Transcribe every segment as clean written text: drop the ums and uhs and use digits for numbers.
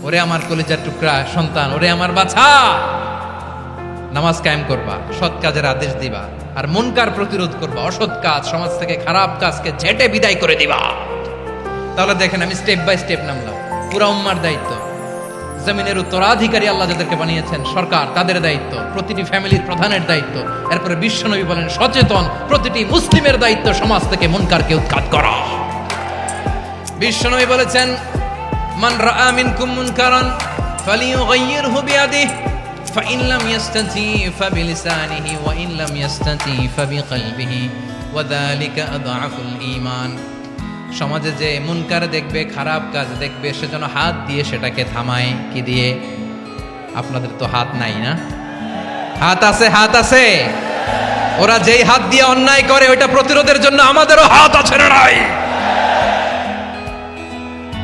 ওরে আমার কলিজার টুকরা সন্তান, ওরে আমার বাছা, নামাজ কায়েম করবা, সৎ কাজের আদেশ দিবা, আর মুনকার প্রতিরোধ করবা, অসৎ কাজ, সমাজ থেকে খারাপ কাজকে ঝেঁটে বিদায় করে দিবা। তাহলে দেখেন আমি স্টেপ বাই স্টেপ নামলাম। পুরা উম্মার দায়িত্ব, জমিনের উত্তরাধিকারী আল্লাহ যাদেরকে বানিয়েছেন সরকার, তাদের দায়িত্ব, প্রতিটি ফ্যামিলির প্রধানের দায়িত্ব, এরপরে বিশ্বনবী বলেন সচেতন প্রতিটি মুসলিমের দায়িত্ব সমাজ থেকে মুনকারকে উৎখাত করা। বিশ্বনবী বলেছেন মান রাআ মিনকুম মুনকারান ফালিয়ুগাইয়িরহু বিয়াদিহি ফাইন লাম ইয়াস্তাতি ফাবিলিসানিহি ওয়া ইন লাম ইয়াস্তাতি ফাবিকলবিহি ওয়া যালিকা আযআফুল ঈমান। সমাজে যে মুনকার দেখবে, খারাপ কাজ দেখবে, সেজন্য হাত দিয়ে সেটাকে থামায়। কি দিয়ে? আপনাদের তো হাত নাই না? হাত আছে, হাত আছে। ওরা যেই হাত দিয়ে অন্যায় করে ওইটা প্রতিরোধের জন্য আমাদেরও হাত আছে না নাই?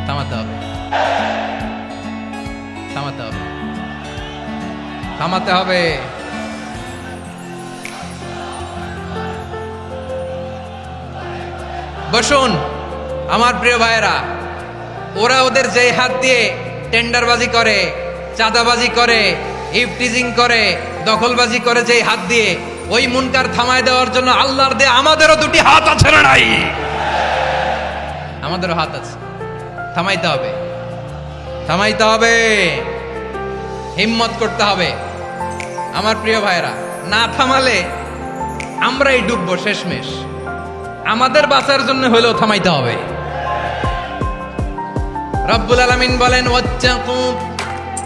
থামাতে হবে, থামাতে হবে, থামাতে হবে। বসুন আমার প্রিয় ভাইয়েরা, ওরা ওদের যেই হাত দিয়ে টেন্ডারবাজি করে, চাঁদাবাজি করে, ইফটিজিং করে, দখলবাজি করে, যেই হাত দিয়ে, ওই মুনকার থামায় দেওয়ার জন্য আল্লাহর দিয়ে আমাদেরও দুটি হাত আছে না নাই? আমাদেরও হাত আছে। থামাইতে হবে, থামাইতে হবে, হিম্মত করতে হবে। আমার প্রিয় ভাইয়েরা, না থামালে আমরাই ডুববো শেষমেশ। আমাদের বাঁচার জন্য হলেও থামাইতে হবে। রব্বুল আলামিন বলেন ওয়াত্তাকু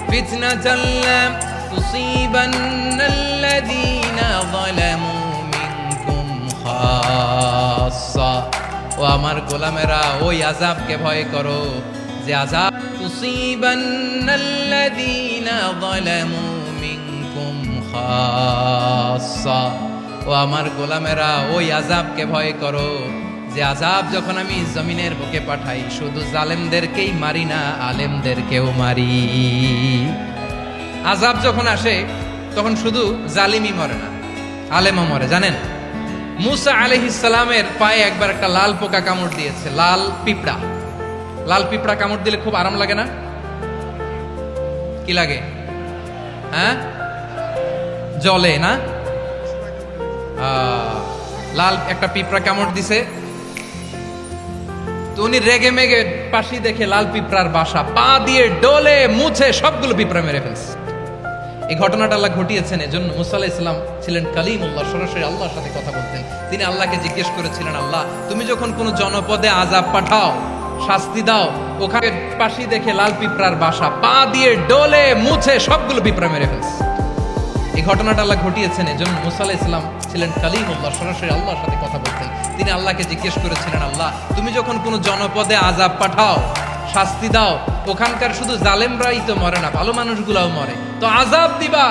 ফিতনাতাল লা তুসিবান্নাল্লাযীনা যালামু মিনকুম খাসসা। ও আমার গোলামেরা, ওই আযাবকে ভয় করো যে আযাব তুসিবান্নাল্লাযীনা যালামু মিনকুম খাসসা। ও আমার গোলামেরা, ওই আযাবকে ভয় করো যে আযাব যখন আমি জমিনের বুকে পাঠাই শুধু জালেমদেরকেই মারি না, আলেমদেরকেও মারি। আযাব যখন আসে তখন শুধু জালিমই মরে না, আলেমও মরে। জানেন মুসা আলাইহিস সালামের পায়ে একবার একটা লাল পোকা কামড় দিয়েছে, লাল পিঁপড়া। লাল পিঁপড়া কামড় দিলে খুব আরাম লাগে না? কি লাগে? হ্যাঁ, জ্বলে না? লাল একটা পিঁপড়া কামড় দিছে, তো উনি রেগে মেগে পাশি দেখে লাল পিঁপড়ার বাসা, পা দিয়ে ডলে মুছে সবগুলো পিঁপড়া মেরে ফেলছে। এই ঘটনাটা আল্লাহ ঘটিয়েছেন এজন্য মুসা আলাইহিস সালাম ছিলেন কালিমুল্লাহ, সরাসরি আল্লাহর সাথে কথা বলতেন। তিনি আল্লাহকে জিজ্ঞেস করেছিলেন, আল্লাহ তুমি যখন কোনো জনপদে আযাব পাঠাও, শাস্তি দাও, ওখানে পাশি দেখে লাল পিঁপড়ার বাসা, পা দিয়ে ডলে মুছে সবগুলো পিঁপড়া মেরে ফেলছে। এই ঘটনাটা আল্লাহ ঘটিয়েছেন এজন্য মুসা আলাইহিস সালাম ছিলেন কালিমুল্লাহ, সরাসরি আল্লাহর সাথে কথা বলতেন। তিনি আল্লাহকে জিজ্ঞেস করেছিলেন, আল্লাহ তুমি যখন কোনো জনপদে আযাব পাঠাও, শাস্তি দাও, ওখানকার শুধু জালেমরাই তো মরে না, ভালো মানুষগুলাও মরে, তো আযাব দিবা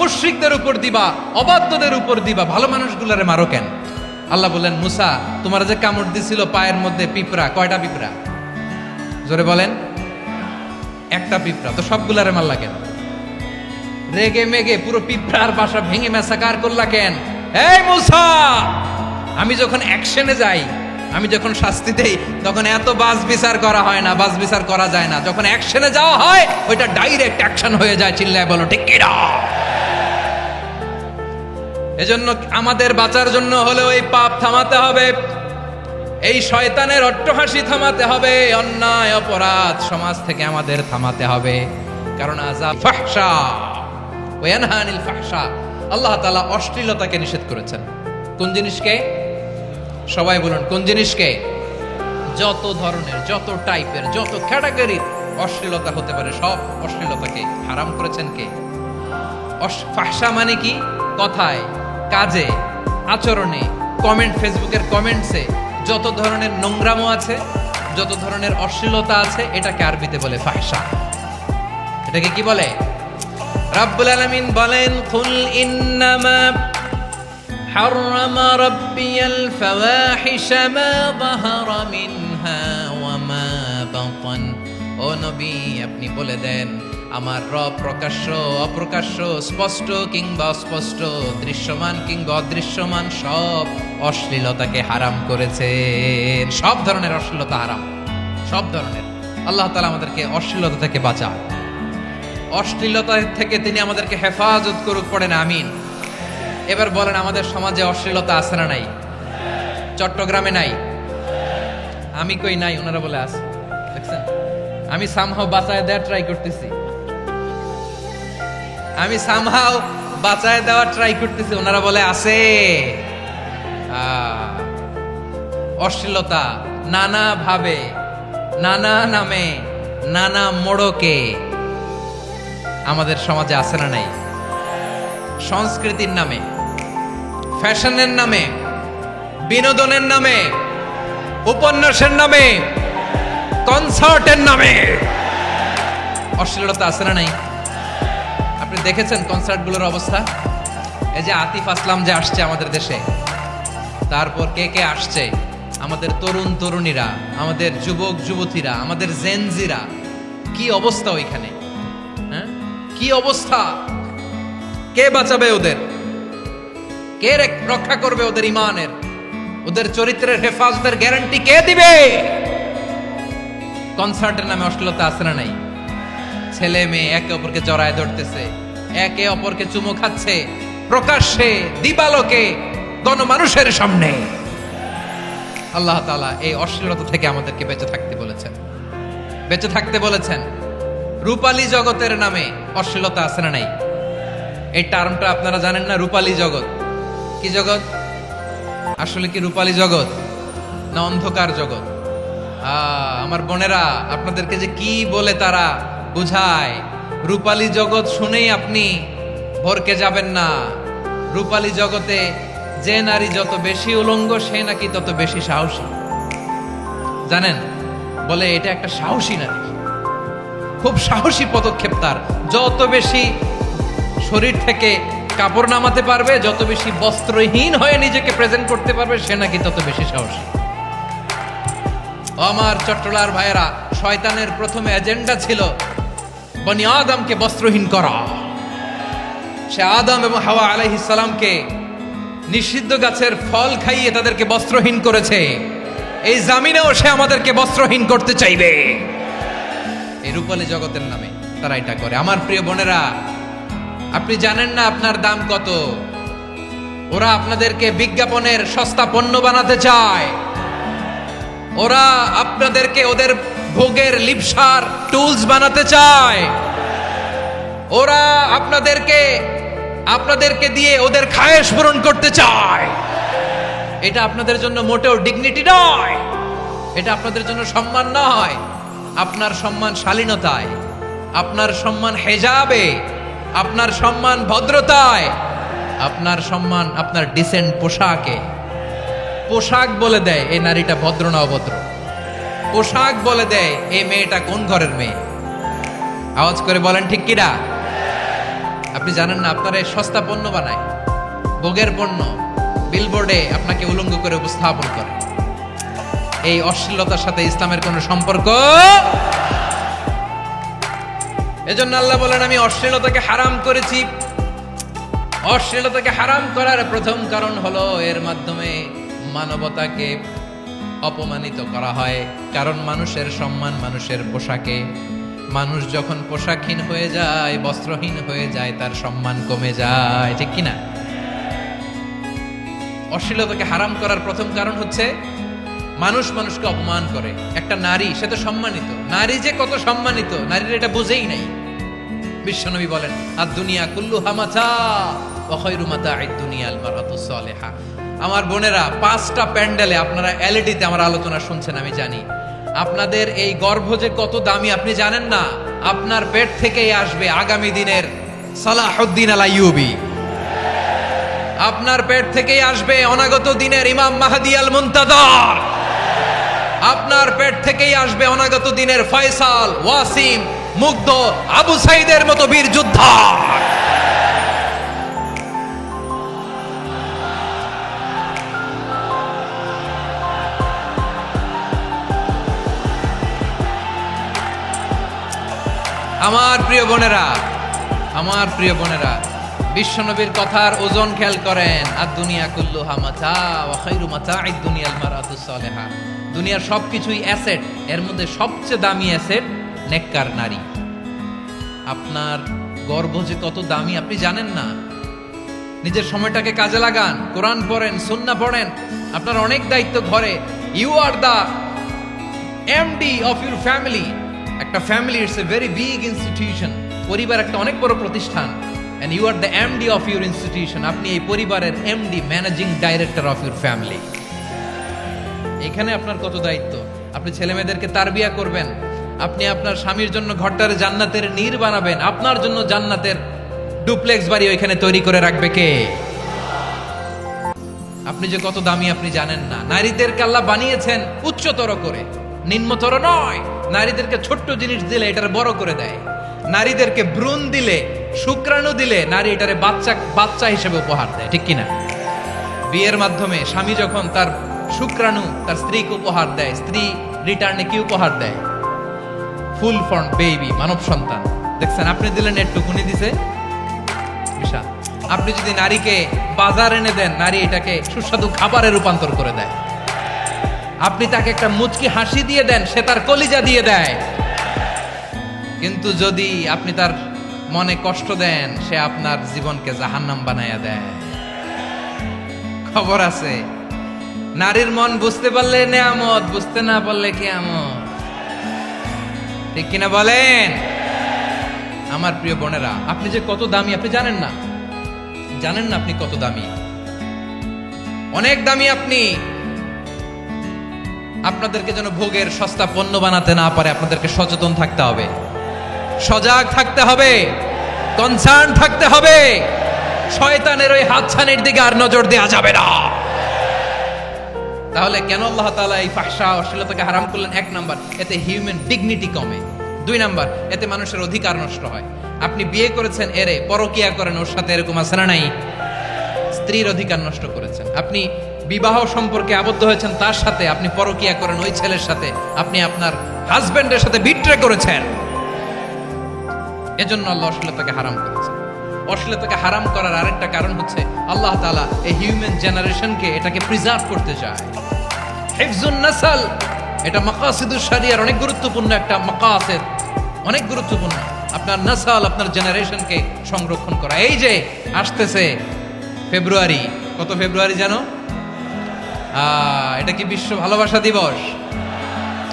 মুশরিকদের উপর দিবা, অবাধ্যদের উপর দিবা, ভালো মানুষগুলারে মারো কেন? আল্লাহ বললেন, মুসা তোমার যে কামড় দিছিল পায়ের মধ্যে পিঁপড়া, কয়টা পিঁপড়া? জোরে বলেন। একটা পিঁপড়া, তো সবগুলারে মারলা কেন? রেগে মেগে পুরো পিঁপড়ার বাসা ভেঙে ম্যাসাকার করলা কেন? এই মুসা, আমি যখন অ্যাকশনে যাই, আমি যখন শাস্তি দেই, তখন এত বাস বিচার করা হয় না, বাস বিচার করা যায় না। যখন অ্যাকশনে যাওয়া হয় ওইটা ডাইরেক্ট অ্যাকশন হয়ে যায়। চিল্লায় বলো ঠিক কি না? এজন্য আমাদের বাঁচার জন্য হলেও এই পাপ থামাতে হবে, এই শয়তানের অট্টহাসি থামাতে হবে, অন্যায় অপরাধ সমাজ থেকে আমাদের থামাতে হবে। কারণ আযাব ফাহশা ওয়া ইয়ানহা আনিল ফাহশা, আল্লাহ তাআলা অশ্লীলতাকে নিষেধ করেছেন। কোন জিনিসকে? সবাই বলুন কোন জিনিসকে? যত ধরনের, যত টাইপের, যত ক্যাটাগরির অশ্লীলতা হতে পারে সব অশ্লীলতাকে হারাম করেছেন কে? ফাহশা মানে কি? কথায়, কাজে, আচরণে, কমেন্ট, ফেসবুকের কমেন্টসে যত ধরনের নোংরামো আছে, যত ধরনের অশ্লীলতা আছে, এটাকে আরবিতে বলে ফাহশা। এটাকে কি বলে? রাব্বুল আলামিন বলেন, কুল ইন্নামা হাররামা রাব্বিয়াল ফাওয়াহিশা মা যাহারা মিনহা ওয়া মা বাতান। ও নবী আপনি বলে দেন, আমার রব প্রকাশ্য অপ্রকাশ্য, স্পষ্ট কিংবা অস্পষ্ট, দৃশ্যমান কিংবা অদৃশ্যমান সব অশ্লীলতাকে হারাম করেছেন। সব ধরনের অশ্লীলতা হারাম, সব ধরনের। আল্লাহ তাআলা আমাদেরকে অশ্লীলতা থেকে বাঁচান। অশ্লীলতা থেকে তিনি আমাদেরকে হেফাজত করুক, পড়েন আমিন। এবার বলেন, আমাদের সমাজে অশ্লীলতা আছে না নাই? চট্টগ্রামে নাই? আমি কই নাই, ওনারা বলে আছে। দেখছেন, আমি সামহাও বাঁচায় দেওয়ার ট্রাই করতেছি, আমি সামহাও বাঁচায় দেওয়ার ট্রাই করতেছি, ওনারা বলে আছে। অশ্লীলতা নানা ভাবে, নানা নামে, নানা মোড়কে আমাদের সমাজে আছে না নাই? সংস্কৃতির নামে, ফ্যাশনের নামে, বিনোদনের নামে, উপন্যাসের নামে, কনসার্টের নামে অশ্লীলতা আছে না নাই? আপনি দেখেছেন কনসার্টগুলোর অবস্থা? এই যে আতিফ আসলাম যে আসছে আমাদের দেশে, তারপর কে কে আসছে, আমাদের তরুণ তরুণীরা, আমাদের যুবক যুবতীরা, আমাদের জেনজিরা, কি অবস্থা ওইখানে? হ্যাঁ, কি অবস্থা? কে বাঁচাবে ওদের? কে রক্ষা করবে ওদের ইমানের, ওদের চরিত্রের হেফাজতের গ্যারান্টি কে দিবে? কনসার্টের নামে অশ্লীলতা আছে না নাই? ছেলে মেয়ে একে অপরকে জড়ায় ধরতেছে, একে অপরকে চুমো খাচ্ছে প্রকাশ্যে, দিবালোকে, গণমানুষের সামনে। আল্লাহ তাআলা এই অশ্লীলতা থেকে আমাদেরকে বেঁচে থাকতে বলেছেন, বেঁচে থাকতে বলেছেন। রূপালী জগতের নামে অশ্লীলতা আছে না নাই? এই টার্মটা আপনারা জানেন না? রূপালী জগৎ কি জগৎ? আসলে কি রূপালী জগৎ না অন্ধকার জগৎ? আমার বোনেরা, আপনাদেরকে যে কি বলে তারা বুঝায়, রূপালী জগৎ শুনেই আপনি ভরকে যাবেন না। রূপালী জগতে যে নারী যত বেশি উলঙ্গ, সে নাকি তত বেশি সাহসী। জানেন, বলে এটা একটা সাহসী নারী, খুব সাহসী পদক্ষেপ তার। যত বেশি শরীর থেকে কাপড় নামাতে পারবে, যত বেশি বস্ত্রহীন হয়ে নিজেকে প্রেজেন্ট করতে পারবে, সে নাকি তত বেশি সাহসী। আমার চট্টলার ভাইয়েরা, শয়তানের প্রথমে এজেন্ডা ছিল বনি আদমকে বস্ত্রহীন করা। সে আদম এবং হাওয়া আলাইহিস সালামকে নিষিদ্ধ গাছের ফল খাইয়ে তাদেরকে বস্ত্রহীন করেছে। এই জামিনেও সে আমাদেরকে বস্ত্রহীন করতে চাইবে। এই রূপালী জগতের নামে তারা এটা করে। আমার প্রিয় বোনেরা, আপনি জানেন না আপনার দাম কত। ওরা আপনাদেরকে বিজ্ঞাপনের সস্তা পণ্য বানাতে চায়। ওরা আপনাদেরকে ওদের ভোগের লিপসার টুলস বানাতে চায়। ওরা আপনাদেরকে দিয়ে ওদের খায়েশ পূরণ করতে চায়। এটা আপনাদের জন্য মোটেও ডিগনিটি নয়, এটা আপনাদের জন্য সম্মান নয়। আপনার সম্মান শালীনতায়, আপনার সম্মান হেজাবে, আপনার সম্মান ভদ্রতায়, আপনার সম্মান আপনার ডিসেন্ট পোশাকে। পোশাক বলে দেয় এই নারীটা ভদ্র না অভদ্র। পোশাক বলে দেয় এই মেয়েটা কোন ঘরের মেয়ে। আওয়াজ করে বলেন ঠিক কিনা? আপনি জানেন না, আপনার এই সস্তা পণ্য বানায়, ভোগের পণ্য, বিলবোর্ডে আপনাকে উলঙ্গ করে উপস্থাপন করে। এই অশ্লীলতার সাথে ইসলামের কোনো সম্পর্ক। এজন্য আল্লাহ বলেন, আমি অশ্লীলতাকে হারাম করেছি। অশ্লীলতাকে হারাম করার প্রথম কারণ হলো এর মাধ্যমে মানবতাকে অপমানিত করা হয়। কারণ মানুষের সম্মান মানুষের পোশাকে। মানুষ যখন পোশাকহীন হয়ে যায়, বস্ত্রহীন হয়ে যায়, তার সম্মান কমে যায়, ঠিক কিনা? অশ্লীলতাকে হারাম করার প্রথম কারণ হচ্ছে মানুষ মানুষকে অপমান করে। একটা নারী, সে তো সম্মানিত। নারী যে কত সম্মানিত, নারীর এটা বুঝেই নাই। বিশ্বনবী বলেন, আর দুনিয়া কুল্লুহা মাতা ওয়া খায়রু মাতা'আদ দুনিয়া আল মারআতুস সালিহা। আমার বোনেরা, 5টা প্যান্ডেলে আপনারা এলইডিতে আমার আলোচনা শুনছেন, আমি জানি। আপনাদের এই গর্ভ যে কত দামি আপনি জানেন না। আপনার পেট থেকেই আসবে আগামী দিনের সালাহুদ্দিন আল আইয়ুবী। আপনার পেট থেকেই আসবে অনাগত দিনের ইমাম মাহদী আল মুনতাজার। আপনার পেট থেকেই আসবে অনাগত দিনের ফয়সাল, ওয়াসিম, মুগ্ধ, আবু সাইদের মতো বীর যোদ্ধা। আমার প্রিয় বোনেরা, আমার প্রিয় বোনেরা, বিশ্বনবীর কথার ওজন খেয়াল করেন। আর দুনিয়া কুল্লুহা মাতা ওয়া খায়রু মাতা'আদ দুনিয়াল মারআতুস সালিহা। দুনিয়ার সবকিছুই অ্যাসেট, এর মধ্যে সবচেয়ে দামি অ্যাসেট নেককার নারী। আপনার গর্ভ যে কত দামি আপনি জানেন না। নিজের সময়টাকে কাজে লাগান, কোরআন পড়েন, সুন্নাহ পড়েন। আপনার অনেক দায়িত্ব ঘরে। You are the MD of your family. একটা family it's a very big institution. পরিবার একটা অনেক বড় প্রতিষ্ঠান। And you are the MD of your institution. আপনি এই পরিবারের MD, managing director of your family. এখানে আপনার কত দায়িত্ব। আপনি ছেলে মেয়েদেরকে তারবিয়া করবেন, আপনি আপনার স্বামীর জন্য ঘরটারে জান্নাতের নীর বানাবেন, আপনার জন্য জান্নাতের ডুপ্লেক্স বাড়ি ওইখানে তৈরি করে রাখবে কে? আপনি যে কত দামি আপনি জানেন না। নারীদেরকে আল্লাহ বানিয়েছেন উচ্চতর করে, নিম্নতর নয়। নারীদেরকে ছোট্ট জিনিস দিলে এটারে বড় করে দেয়। নারীদেরকে ভ্রূণ দিলে, শুক্রাণু দিলে নারী এটারে বাচ্চা হিসেবে উপহার দেয়, ঠিক কিনা? বিয়ের মাধ্যমে স্বামী যখন তার শুক্রাণু তার স্ত্রীকে উপহার দেয়, স্ত্রী রিটার্নে কি উপহার দেয়? ফুল ফর্ম বেবি, মানব সন্তান। দেখছেন, আপনি দিলেন একটুকুনি, দিছে বিশাল। আপনি যদি নারীকে বাজার এনে দেন, নারী এটাকে সুস্বাদু খাবারে রূপান্তর করে দেয়। আপনি তাকে একটা মুচকি হাসি দিয়ে দেন, সে তার কলিজা দিয়ে দেয়। কিন্তু যদি আপনি তার মনে কষ্ট দেন, সে আপনার জীবনকে জাহান্নাম বানায়া দেয়। খবর আছে, নারীর মন বুঝতে পারলে নেয়ামত, বুঝতে না পারলে কিয়ামত, ঠিক কিনা বলেন? আমার প্রিয় বোনেরা, আপনি যে কত দামি আপনি জানেন না। জানেন না আপনি কত দামি, অনেক দামি আপনি। আপনাদেরকে যেন ভোগের সস্তা পণ্য বানাতে না পারে, আপনাদেরকে সচেতন থাকতে হবে, সজাগ থাকতে হবে, কনসার্ন থাকতে হবে। শয়তানের ওই হাতছানির দিকে আর নজর দেওয়া যাবে না। তাহলে কেন আল্লাহ তাআলা এই ফাহশা, অশ্লীলতাকে হারাম করলেন? এক নাম্বার, এতে হিউম্যান ডিগনিটি কমে। দুই নাম্বার, এতে মানুষের অধিকার নষ্ট হয়। আপনি বিয়ে করেছেন, এরে পরকিয়া করেন, ওর সাথে এরকম আছে না নাই? স্ত্রীর অধিকার নষ্ট করেছেন। আপনি বিবাহ সম্পর্কে আবদ্ধ হয়েছেন তার সাথে, আপনি পরকিয়া করেন ওই ছেলের সাথে, আপনি আপনার হাজবেন্ডের সাথে বিট্রে করেছেন। এজন্য আল্লাহ অশ্লীলতাকে হারাম করেছেন। অশ্লীলতাকে হারাম করার আরেকটা কারণ হচ্ছে আল্লাহ তাআলা এই হিউম্যান জেনারেশনকে এটাকে প্রিজার্ভ করতে চায়। হিফজুন নাসল, এটা মাকাসিদুশ শরিয়ার অনেক গুরুত্বপূর্ণ একটা মাকাসিদ, অনেক গুরুত্বপূর্ণ। আপনার নাসল, আপনার জেনারেশনকে সংরক্ষণ করা। এই যে আসতেছে ফেব্রুয়ারি, কত ফেব্রুয়ারি জানো? এটা কি বিশ্ব ভালোবাসা দিবস?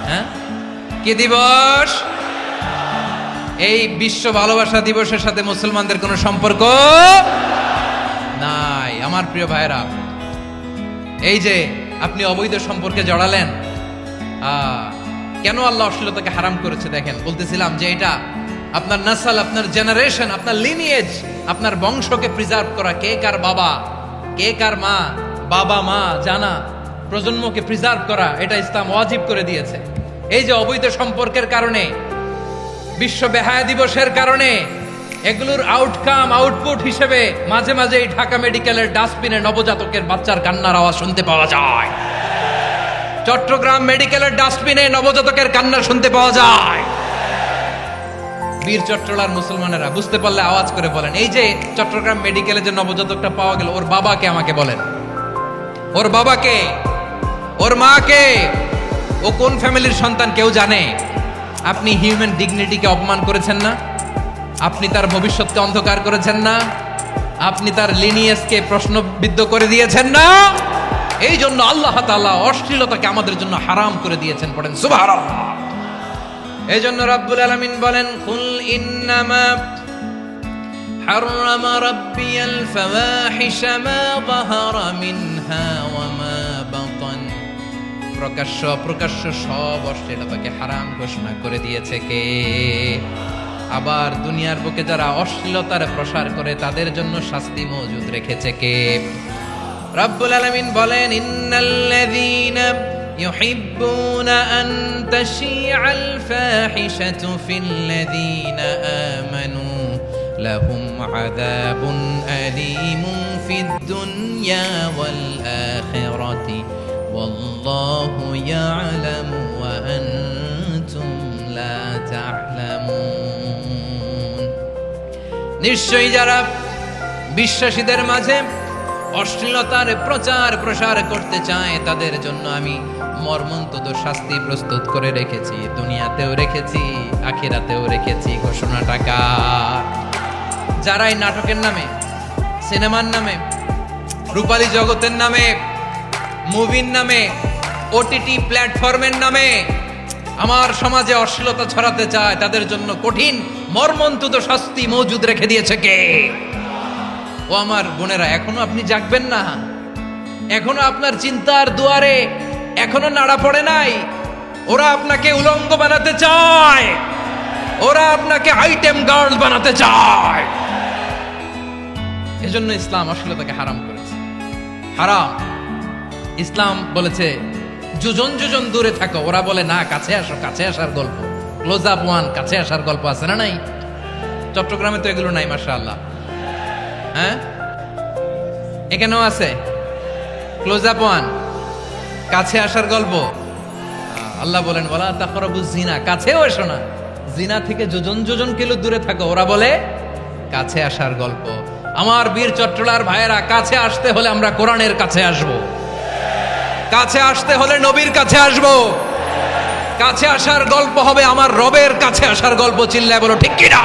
হ্যাঁ, কি দিবস? এই বিশ্ব ভালোবাসা দিবসের সাথে মুসলমানদের কোনো সম্পর্ক নাই। আমার প্রিয় ভাইরা, এই যে আপনি অবৈধ সম্পর্কে জড়ালেন, কেন আল্লাহ অশ্লীলতাকে হারাম করেছে দেখেন। বলতেছিলাম যে এটা আপনার নাসল, আপনার জেনারেশন, আপনার লিনিয়েজ, আপনার বংশকে প্রিজার্ভ করা। কে কার বাবা, কে কার মা, বাবা মা জানা, প্রজন্মকে প্রিজার্ভ করা, এটা ইসলাম ওয়াজিব করে দিয়েছে। এই যে অবৈধ সম্পর্কের কারণে, বিশ্ব বেহায়া দিবসের কারণে, এগুলোর আউটকাম, আউটপুট হিসেবে মাঝে মাঝে এই ঢাকা মেডিকেলের ডাস্টবিনে নবজাতকের বাচ্চার কান্নার আওয়াজ শুনতে পাওয়া যায়। চট্টগ্রাম মেডিকেলের ডাস্টবিনে নবজাতকের কান্না শুনতে পাওয়া যায়। বীর চট্টলার মুসলমানেরা বুঝতে পারলে আওয়াজ করে বলেন, এই যে চট্টগ্রাম মেডিকেলে যে নবজাতকটা পাওয়া গেল, ওর বাবাকে আমাকে বলেন, ওর বাবাকে, ওর মাকে, ও কোন ফ্যামিলির সন্তান কেউ জানে? আপনি হিউম্যান ডিগনিটিকে অপমান করেছেন না? আপনি তার ভবিষ্যৎকে অন্ধকার করেছেন না? আপনি তার লিনিয়েজকে প্রশ্নবিদ্ধ করে দিয়েছেন না? এই জন্য আল্লাহ তাআলা অশ্লীলতাকে আমাদের জন্য হারাম করে দিয়েছেন। পড়েন সুবহানাল্লাহ। এই জন্য রাব্বুল আলামিন বলেন, কুল ইন্নামা হাররামা রাব্বিয়াল ফাওয়াহিশা মা যাহারা মিনহা ওয়া মা বাতান। প্রকাশ্য অপ্রকাশ্য সব অশ্লীলতাকে হারাম ঘোষণা করে দিয়েছে কে? আবার দুনিয়ার বুকে যারা অশ্লীলতার প্রসার করে তাদের জন্য শাস্তি মজুদ রেখেছে কে? রাব্বুল আলামিন বলেন, ইন্নাল্লাযীনা ইউহিব্বুনা আন তাশিআল ফাহিশাতু ফিল্লাযীনা আমানু লাহুম আযাবুন আলীমুন ফিদ দুনিয়া ওয়াল আখিরাতি ওয়াল্লাহু ইয়ালামু ওয়া আনতুম লা তা'লামুন। নিশ্চয়ই যারা বিশ্বাসীদের মাঝে অশ্লীলতার প্রচার প্রসার করতে চায় তাদের জন্য আমি মর্মন্তুদ শাস্তি প্রস্তুত করে রেখেছি, দুনিয়াতেও রেখেছি, আখিরাতেও রেখেছি। ঘোষণাটা কার? যারা এই নাটকের নামে, সিনেমার নামে, রূপালী জগতের নামে, মুভির নামে, ওটিটি প্ল্যাটফর্মের নামে আমার সমাজে অশ্লীলতা ছড়াতে চায়, তাদের জন্য কঠিন মর্মন্তুদ শাস্তি মজুদ রেখে দিয়েছে কে? ও আমার বোনেরা, এখনো আপনি জাগবেন না? এখনো আপনার চিন্তার দুয়ারে এখনো নাড়া পড়ে নাই? ওরা আপনাকে উলঙ্গ বানাতে চায়, ওরা আপনাকে আইটেম গার্ল বানাতে চায়। এজন্য ইসলাম অশ্লীলতাকে হারাম করেছে। হারাম। ইসলাম বলেছে যোজন যোজন দূরে থাকো, ওরা বলে না কাছে আসো, কাছে আসার গল্প, ক্লোজ আপ ওয়ান, কাছে আসার গল্প আছে না নাই? চট্টগ্রামে তো এগুলো নাই মাশাআল্লাহ। হ্যাঁ, এখানেও আছে ক্লোজ আপ ওয়ান, কাছে আসার গল্প। আল্লাহ বলেন ওয়ালা তাকরাবুজ জিনা, কাছেও এসো না, জিনা থেকে যোজন যোজন কিলো দূরে থাকো, ওরা বলে কাছে আসার গল্প। আমার বীর চট্টলার ভাইয়েরা, কাছে আসতে হলে আমরা কোরআনের কাছে আসব, কাছে আসতে হলে নবীর কাছে আসব, কাছে আসার গল্প হবে আমার রবের কাছে আসার গল্প। চিল্লায় বলো ঠিক কিনা?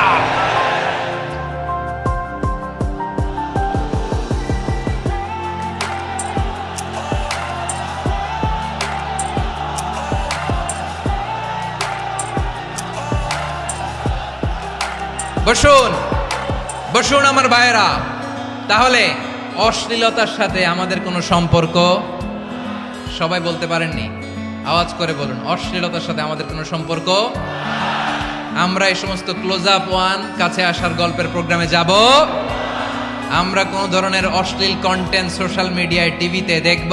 বসুন বসুন আমার ভাইয়েরা। তাহলে অশ্লীলতার সাথে আমাদের কোনো সম্পর্ক? সবাই বলতে পারেননি, আওয়াজ করে বলুন, অশ্লীলতার সাথে আমাদের কোনো সম্পর্ক? আমরা এই সমস্ত ক্লোজ আপ ওয়ান, কাছে আসার গল্পের প্রোগ্রামে যাব? আমরা কোন ধরনের অশ্লীল কন্টেন্ট সোশ্যাল মিডিয়ায়, টিভিতে দেখব?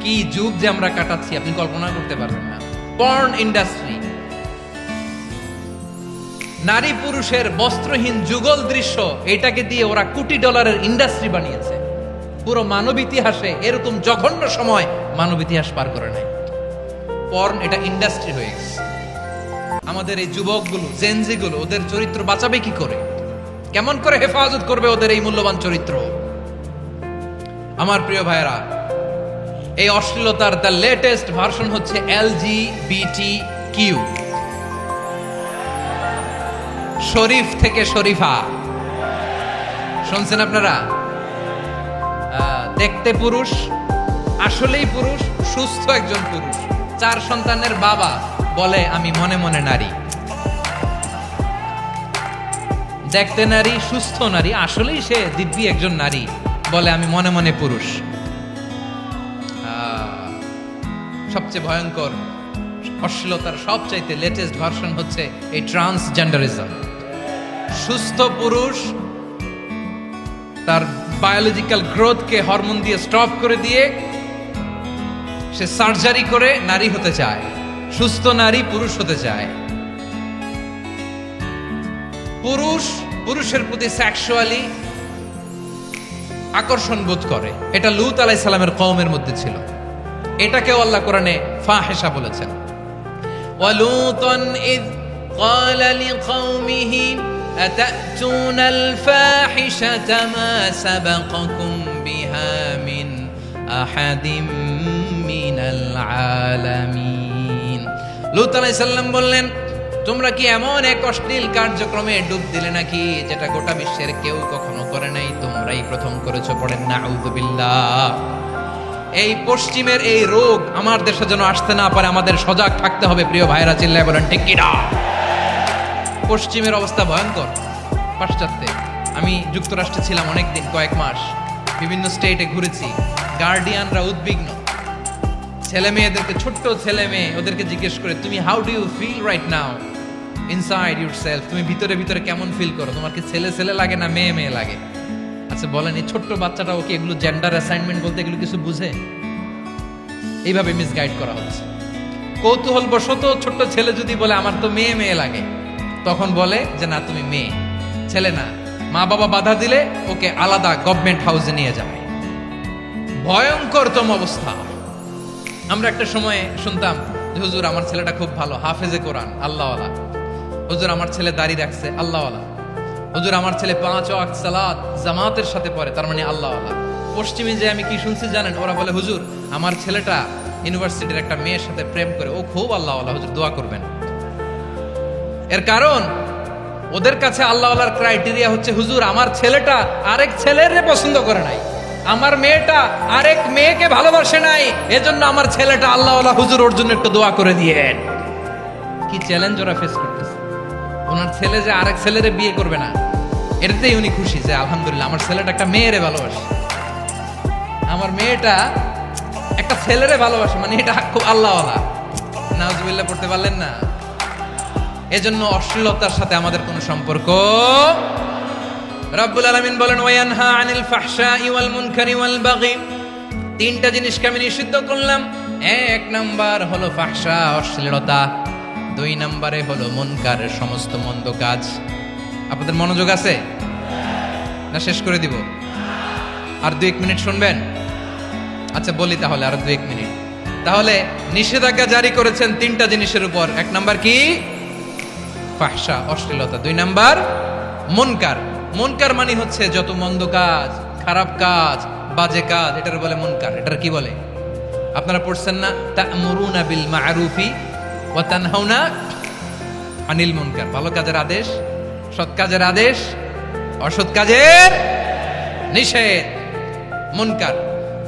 কি যুগ যে আমরা কাটাচ্ছি আপনি কল্পনা করতে পারবেন না। পর্ন ইন্ডাস্ট্রি, নারী পুরুষের বস্ত্রহীন যুগল দৃশ্য, এটাকে দিয়ে ওরা কোটি ডলারের ইন্ডাস্ট্রি বানিয়েছে। পুরো মানব ইতিহাসে এরকম জঘন্য সময় মানব ইতিহাস পার করে নাই। পর্ন এটা ইন্ডাস্ট্রি হয়ে গেছে। আমাদের এই যুবকগুলো, জেনজিগুলো, ওদের চরিত্র বাঁচাবে কি করে? কেমন করে হেফাজত করবে ওদের এই মূল্যবান চরিত্র? আমার প্রিয় ভাইয়েরা, এই অশ্লীলতার দ্য লেটেস্ট ভার্সন হচ্ছে LGBTQ, শরীফ থেকে শরীফা। শুনছেন আপনারা? দেখতে পুরুষ, আসলেই পুরুষ, সুস্থ একজন পুরুষ, 4 সন্তানের বাবা, বলে আমি মনে মনে নারী। দেখতে নারী, সুস্থ নারী, আসলেই সে দিব্যি একজন নারী, বলে আমি মনে মনে পুরুষ। সবচেয়ে ভয়ঙ্কর অশ্লীলতার সবচাইতে লেটেস্ট ভার্সন হচ্ছে এই ট্রান্সজেন্ডারিজম। সুস্থ পুরুষ তার বায়োলজিক্যাল গ্রোথকে হরমোন দিয়ে স্টপ করে দিয়ে সে সার্জারি করে নারী হতে চায়, সুস্থ নারী পুরুষ হতে চায়। পুরুষ পুরুষের প্রতি সেক্সুয়ালি আকর্ষণ বোধ করে, এটা লূত আলাইহিস সালামের কওমের মধ্যে ছিল। এটাকেও আল্লাহ কোরআনে ফাহিশা বলেছেন। ওয়ালুতান ইয ক্বালা লিকাওমিহি আতাতুনাল ফাহিশাতা মা সাবাকাকুম বিহা মিন আহাদিম মিনাল আলামিন। লূত আলাইহিস সালাম বললেন, তোমরা কি এমন এক অশ্লীল কার্যক্রমে ডুব দিলে নাকি যেটা গোটা বিশ্বের কেউ কখনো করে নাই, তোমরাই প্রথম করেছো। পড়েন নাউযুবিল্লাহ। এই পশ্চিমের এই রোগ আমার দেশে যেন আসতে না পারে, আমাদের সজাগ থাকতে হবে। প্রিয় ভাইরা, চিল্লায় বলেন ঠিক কি না? পশ্চিমের অবস্থা ভয়ঙ্কর। পাশ্চাত্যে আমি যুক্তরাষ্ট্রে ছিলাম অনেকদিন, কয়েক মাস, বিভিন্ন স্টেটে ঘুরেছি। গার্ডিয়ানরা উদ্বিগ্ন, ছেলে মেয়েদেরকে, ছোট্ট ছেলে মেয়ে, ওদেরকে জিজ্ঞেস করে তুমি how do you feel right now inside yourself, তুমি ভিতরে ভিতরে কেমন ফিল করো, তোমার কি ছেলে ছেলে লাগে না মেয়ে মেয়ে লাগে? আচ্ছা বলেন, এই ছোট্ট বাচ্চাটা ওকে এগুলো জেন্ডার অ্যাসাইনমেন্ট বলতে এগুলো কিছু বুঝে? এইভাবে মিসগাইড করা হচ্ছে। কৌতূহল বশত ছোট্ট ছেলে যদি বলে আমার তো মেয়ে মেয়ে লাগে, তখন বলে যে না তুমি মেয়ে, ছেলে না। মা বাবা বাধা দিলে ওকে আলাদা গভর্নমেন্ট হাউসে নিয়ে যায়। ভয়ঙ্করতম অবস্থা। আমরা একটা সময় শুনতাম যে হুজুর আমার ছেলেটা খুব ভালো, হাফেজে কোরআন, আল্লাহওয়ালা। হুজুর আমার ছেলে দাড়ি রাখছে, আল্লাহওয়ালা। হুজুর আমার ছেলে 5 ওয়াক্ত সালাত জামাতের সাথে পড়ে, তার মানে আল্লাহওয়ালা। পশ্চিমে যে আমি কি শুনছি জানেন, ওরা বলে হুজুর আমার ছেলেটা ইউনিভার্সিটির একটা মেয়ের সাথে প্রেম করে, ও খুব আল্লাহওয়ালা, হুজুর দোয়া করবেন। এর কারণ ওদের কাছে আল্লাহওয়ালার ক্রাইটেরিয়া হচ্ছে হুজুর আমার ছেলেটা আরেক ছেলের পছন্দ করে নাই, আমার মেয়েটা আরেক মেয়েকে ভালোবাসে নাই, এজন্য আমার ছেলেটা আল্লাহওয়ালা, হুজুর ওর জন্য একটু দোয়া করে দিয়েন। কি চ্যালেঞ্জ ওরা ফেস করতেছে, ওনার ছেলে যে আরেক ছেলেরে বিয়ে করবে না, এটাতেই উনি খুশি যে আলহামদুলিল্লাহ আমার ছেলেটা একটা মেয়েরে ভালোবাসে, আমার মেয়েটা একটা ছেলেরে ভালোবাসে, মানে এটা খুব আল্লাহওয়ালা। নাউজুবিল্লাহ পড়তে পারলেন না? এজন্য অশ্লীলতার সাথে আমাদের কোনো সম্পর্ক। রব্বুল আলামিন বলেন ওয়ায়ানহা আনিল ফাহশাই ওয়াল মুনকারি ওয়াল বাগি, তিনটা জিনিসকে আমি নিষিদ্ধ করলাম। এক নাম্বার হলো ফাহশা, অশ্লীলতা। 2 নম্বরে হলো মুনকারের সমস্ত মন্দ কাজ। আপনাদের মনোযোগ আছে না? শেষ করে দিব? আর 2-1 মিনিট শুনবেন? আচ্ছা বলি তাহলে, আর 2-1 মিনিট। তাহলে নিষেধাজ্ঞা জারি করেছেন 3টা জিনিসের উপর। 1 নাম্বার কি? ফাহশা, অশ্লীলতা। 2 নাম্বার মুনকার। মুনকার মানে হচ্ছে যত মন্দ কাজ, খারাপ কাজ, বাজে কাজ, এটার বলে মুনকার। এটার কি বলে? আপনারা পড়ছেন না তা'মুরুনা বিল মা'রুফি ওয়া তানহাউনা আনিল মুনকার। ভালো কাজের আদেশ, সৎ কাজের আদেশ, অসৎ কাজের নিষেধ। মুনকার,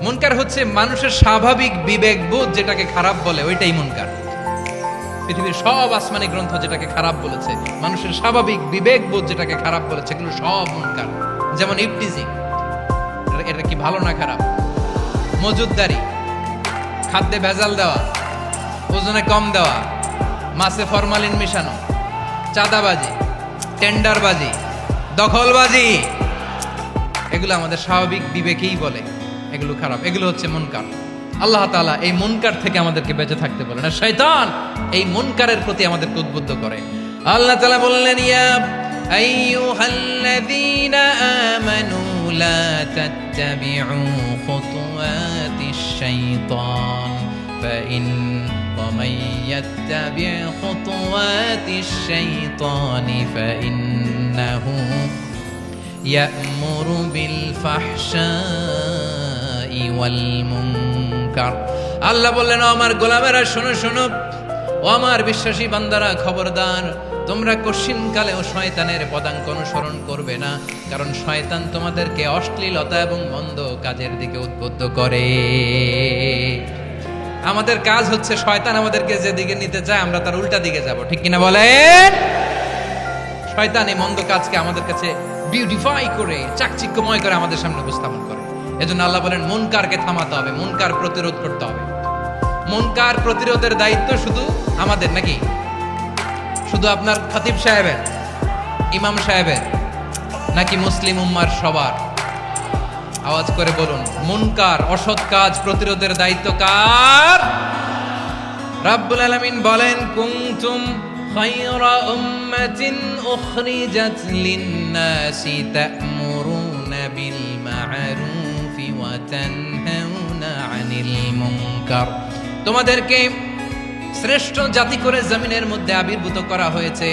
মুনকার হচ্ছে মানুষের স্বাভাবিক বিবেকবোধ যেটাকে খারাপ বলে, ওইটাই মুনকার। পৃথিবীর সব আসমানি গ্রন্থ যেটাকে খারাপ বলেছে, মানুষের স্বাভাবিক বিবেকবোধ যেটাকে খারাপ বলেছে, এগুলো সব মুনকার। যেমন ইফটিজিং, এটা কি ভালো না খারাপ? মজুদদারি, খাদ্যে ভেজাল দেওয়া, ওজনে কম দেওয়া, মাছে ফরমালিন মিশানো, চাঁদাবাজি, টেন্ডারবাজি, দখলবাজি, এগুলো আমাদের স্বাভাবিক বিবেকেই বলে এগুলো খারাপ, এগুলো হচ্ছে মুনকার। আল্লাহ তাআলা এই মুনকার থেকে আমাদেরকে বেঁচে থাকতে বলেন, আর শয়তান এই মুনকারের প্রতি আমাদেরকে উদ্বুদ্ধ করে। আল্লাহ তাআলা বললেন ইয়া আইয়ুহাল্লাযীনা আমানু লা তাত্তাবিউ খুতুওয়াতিশ শাইতান ফাইন ومن يتبع خطوات الشيطان فإنه يأمر بالفحشاء والمنكر। আল্লাহ বললেন আমার গোলামেরা শোনো শোনো, ও আমার বিশ্বাসী বান্দারা খবরদার, তোমরা কশিনকালেও শয়তানের পদাঙ্ক অনুসরণ করবে না, কারণ শয়তান তোমাদেরকে অশ্লীলতা এবং মন্দ কাজের দিকে উদ্বুদ্ধ করে। আমাদের কাজ হচ্ছে শয়তান আমাদেরকে যেদিকে নিতে চায় আমরা তার উল্টা দিকে যাব, ঠিক কিনা বলেন? শয়তান এই মন্দ কাজকে আমাদের কাছে বিউটিফাই করে, চাকচিক্যময় করে আমাদের সামনে উপস্থাপন করে। এজন্য আল্লাহ বলেন মুনকারকে থামাতে হবে, মুনকার প্রতিরোধ করতে হবে। মুনকার প্রতিরোধের দায়িত্ব শুধু আমাদের নাকি? শুধু আপনার খতিব সাহেবের, ইমাম সাহেবের, নাকি মুসলিম উম্মার সবার? আওয়াজ করে বলুন, মুনকার অসৎ কাজ প্রতিরোধের দায়িত্ব কার? রাব্বুল আলামিন বলেন কুনতুম খায়রা উম্মাতিন উখরিজাত লিন-নাসি তা'মুরুনা বিল মা'রুফি ওয়া তানহাউনা আনিল মুনকার। তোমাদেরকে শ্রেষ্ঠ জাতি করে জমিনের মধ্যে আবির্ভূত করা হয়েছে,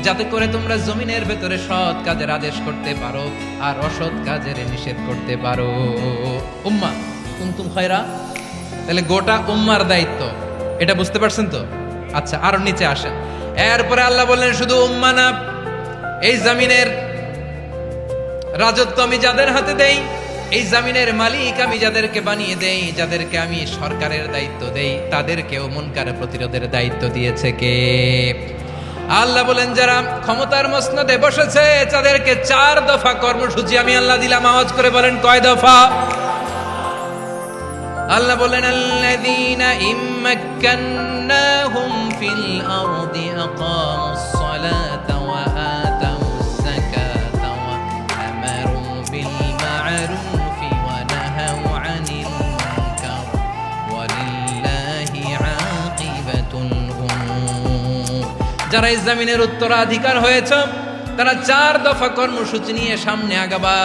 যাতে করে তোমরা জমিনের ভেতরে সৎ কাজের আদেশ করতে পারো আর অসৎ কাজের নিষেধ করতে পারো। উম্মাহ কুনতুম খায়রা, তাহলে গোটা উম্মার দায়িত্ব, এটা বুঝতে পারছেন তো? আচ্ছা আরো নিচে আসেন। এরপরে আল্লাহ বললেন শুধু উম্মাহ না, এই জমিনের রাজত্ব আমি যাদের হাতে দেই, এই জমিনের মালিক আমি যাদেরকে বানিয়ে দেই, যাদেরকে আমি সরকারের দায়িত্ব দেই, তাদেরকেও মুনকার প্রতিরোধের দায়িত্ব দিয়েছে কে? আল্লাহ বলেন যারা ক্ষমতার মসনদে বসেছে তাদেরকে 4 দফা কর্মসূচি আমি আল্লাহ দিলাম। আওয়াজ করে বলেন কয় দফা? আল্লাহ বলেন আল্লাযীনা ইম্মাক্কান্নাহুম ফিল আরদি আকামুস সালাতা ওয়া আতাউস যাকাতা ওয়া আমারু বিল মা'রুফি ওয়া নাহাউ আনিল মুনকার ওয়ালিল্লাহি আকিবাতুল উমুর। যারা এই জমিনের উত্তরাধিকার হয়েছে তারা 4 দফা কর্মসূচি নিয়ে সামনে আগাবা।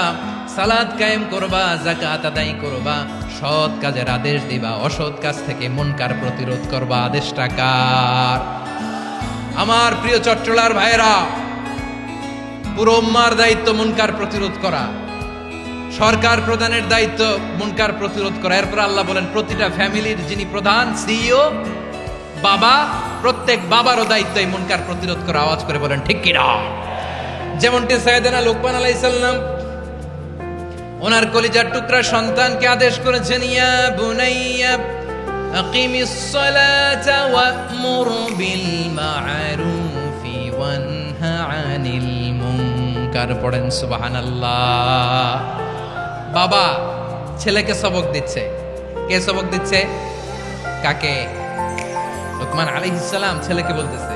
সালাত কায়েম করবা, যাকাত আদায় করবা, সৎ কাজের আদেশ দিবা, অসৎ কাজ থেকে মুনকার প্রতিরোধ করবা। আদেশটা কার? আমার প্রিয় চট্টলার ভাইরা, পুরো উম্মার দায়িত্ব মুনকার প্রতিরোধ করা, সরকার প্রধানের দায়িত্ব মুনকার প্রতিরোধ করা। এরপর আল্লাহ বলেন প্রতিটা ফ্যামিলির যিনি প্রধান সিইও বাবা, প্রত্যেক বাবারও দায়িত্ব এই মুনকার প্রতিরোধ করা। আওয়াজ করে বলেন ঠিক কিনা? যেমনটি সাইয়েদনা লুকমান আলাইহিস সালাম ওনার কলিজার টুকরা সন্তানকে আদেশ করেছেন, ইয়া বুনাইয়া আকিমিস সালাতা ওয়া'মুর বিল মা'রুফি ওয়ানহা আনিল মুনকার। পড়েন সুবহানাল্লাহ। বাবা ছেলেকে সবক দিচ্ছে। কে সবক দিচ্ছে? কাকে? লুকমান আলাইহিস সালাম ছেলেকে বলতেছে,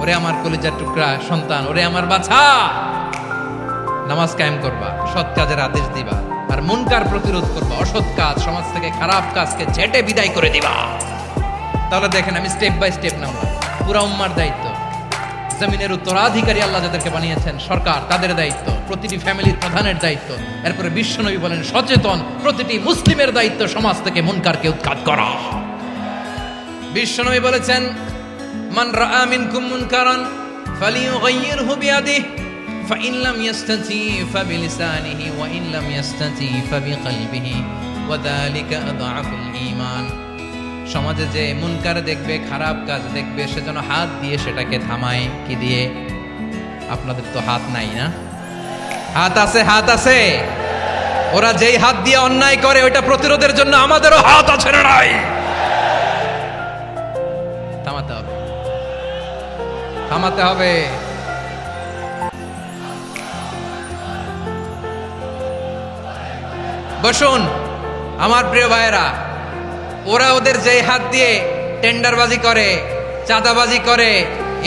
ওরে আমার কলিজার টুকরা সন্তান, ওরে আমার বাছা, নামাজ কায়েম করবা, সৎ কাজের আদেশ দিবা, আর মুনকার প্রতিরোধ করবা, অসৎ কাজ, সমাজ থেকে খারাপ কাজকে ঝেঁটে বিদায় করে দিবা। তাহলে দেখেন আমি স্টেপ বাই স্টেপ নামলাম। পুরা উম্মার দায়িত্ব, জমিনের উত্তরাধিকারী আল্লাহ যাদেরকে বানিয়েছেন সরকার, তাদের দায়িত্ব, প্রতিটি ফ্যামিলির প্রধানের দায়িত্ব। এরপরে বিশ্বনবী বলেন সচেতন প্রতিটি মুসলিমের দায়িত্ব সমাজ থেকে মুনকারকে উৎখাত করা। বিশ্বনবী বলেছেন, মান রাআ মিনকুম মুনকারান ফালিয়ুগাইয়িরহু বিয়াদিহি ফাইন লাম ইয়াস্তাতি ফাবিলিসানিহি ওয়া ইন লাম ইয়াস্তাতি ফাবিকলবিহি ওয়া যালিকা আযআফুল ঈমান। সমাজে যে মুনকার দেখবে, খারাপ কাজ দেখবে, সে যেন হাত দিয়ে সেটাকে থামায়। কি দিয়ে? আপনাদের তো হাত নাই না? হাত আছে, হাত আছে। ওরা যেই হাত দিয়ে অন্যায় করে ওইটা প্রতিরোধের জন্য আমাদেরও হাত আছে না নাই? থামাতে হবে, থামাতে হবে। বসুন আমার প্রিয় ভাইয়েরা, ওরা ওদের যেই হাত দিয়ে টেন্ডারবাজি করে, চাঁদাবাজি করে,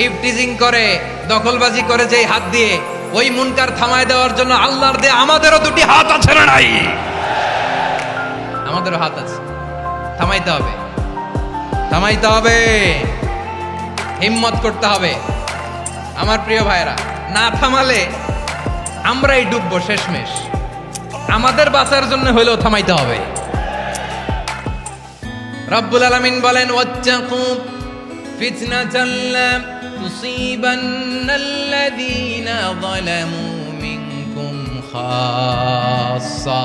ইফটিজিং করে, দখলবাজি করে, যেই হাত দিয়ে, ওই মুনকার থামায় দেওয়ার জন্য আল্লাহর দিয়ে আমাদেরও দুটি হাত আছে না নাই? আমাদেরও হাত আছে। থামাইতে হবে, থামাইতে হবে, হিম্মত করতে হবে। আমার প্রিয় ভাইয়েরা, না থামালে আমরাই ডুববো শেষমেশ। আমাদের বাঁচার জন্য হইলেও থামাইতে হবে। রব্বুল আলামিন বলেন, ওয়াত্তাকু ফিতনাতাল লা তুসিবান্নাল্লাযীনা যালামু মিনকুম খাসসা।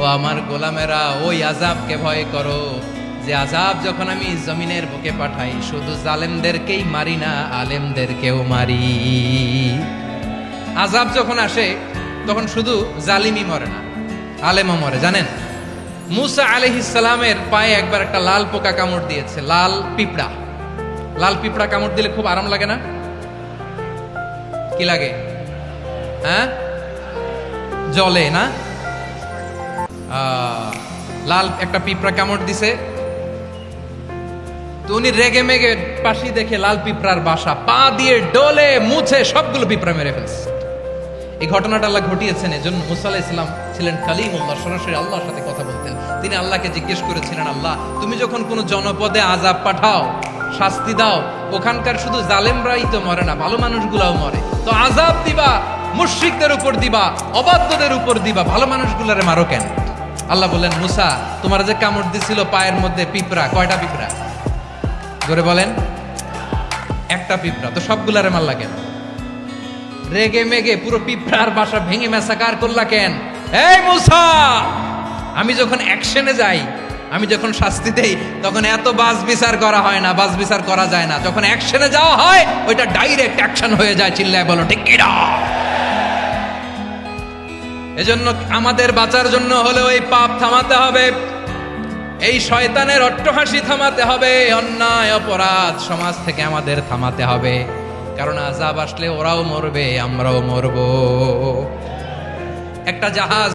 ও আমার গোলামেরা, ওই আযাবকে ভয় করো যে আযাব যখন আমি জমিনের বুকে পাঠাই শুধু জালেমদেরকেই মারি না, আলেমদেরকেও মারি। আযাব যখন আসে তখন শুধু জালিমই মরে না, আলেমও মরে। জানেন, মুসা আলাইহিস সালামের পায়ে একবার একটা লাল পোকা কামড় দিয়েছে, লাল পিঁপড়া। লাল পিঁপড়া কামড় দিলে খুব আরাম লাগে না? কি লাগে? হ্যাঁ, জলে না? লাল একটা পিঁপড়া কামড় দিছে, তো উনি রেগে মেগে পাশি দেখে লাল পিঁপড়ার বাসা, পা দিয়ে ডলে মুছে সবগুলো পিঁপড়া মেরে ফেলছে। এই ঘটনাটা আল্লাহ ঘটিয়েছেন এজন্য মুসা আলাইহিস সালাম ছিলেন কালিমুল্লাহ, সরাসরি আল্লাহর সাথে কথা বলতেন। তিনি আল্লাহকে জিজ্ঞেস করেছিলেন, আল্লাহ তুমি যখন কোনো জনপদে আযাব পাঠাও, শাস্তি দাও, ওখানকার শুধু জালেমরাই তো মরে না, ভালো মানুষগুলাও মরে, তো আযাব দিবা মুশরিকদের উপর দিবা, অবাধ্যদের উপর দিবা, ভালো মানুষগুলারে মারো কেন? আল্লাহ বললেন, মুসা তোমার যে কামড় দিছিল পায়ের মধ্যে পিঁপড়া, কয়টা পিঁপড়া? জোরে বলেন। একটা পিঁপড়া, তো সবগুলারে মারলা কেন? রেগে মেগে পুরো পিঁপড়ার বাসা ভেঙে ম্যাসাকার করলা কেন? এই মুসা, আমি যখন অ্যাকশনে যাই, আমি যখন শাস্তি দেই, তখন এত বাস বিচার করা হয় না, বাস বিচার করা যায় না। যখন অ্যাকশনে যাওয়া হয় ওইটা ডাইরেক্ট অ্যাকশন হয়ে যায়। চিল্লায় বলো ঠিক কি না? এজন্য আমাদের বাঁচার জন্য হলেও এই পাপ থামাতে হবে, এই শয়তানের অট্টহাসি থামাতে হবে, অন্যায় অপরাধ সমাজ থেকে আমাদের থামাতে হবে। কারণ আযাব আসলে ওরাও মরবে, আমরাও মরবো। একটা জাহাজ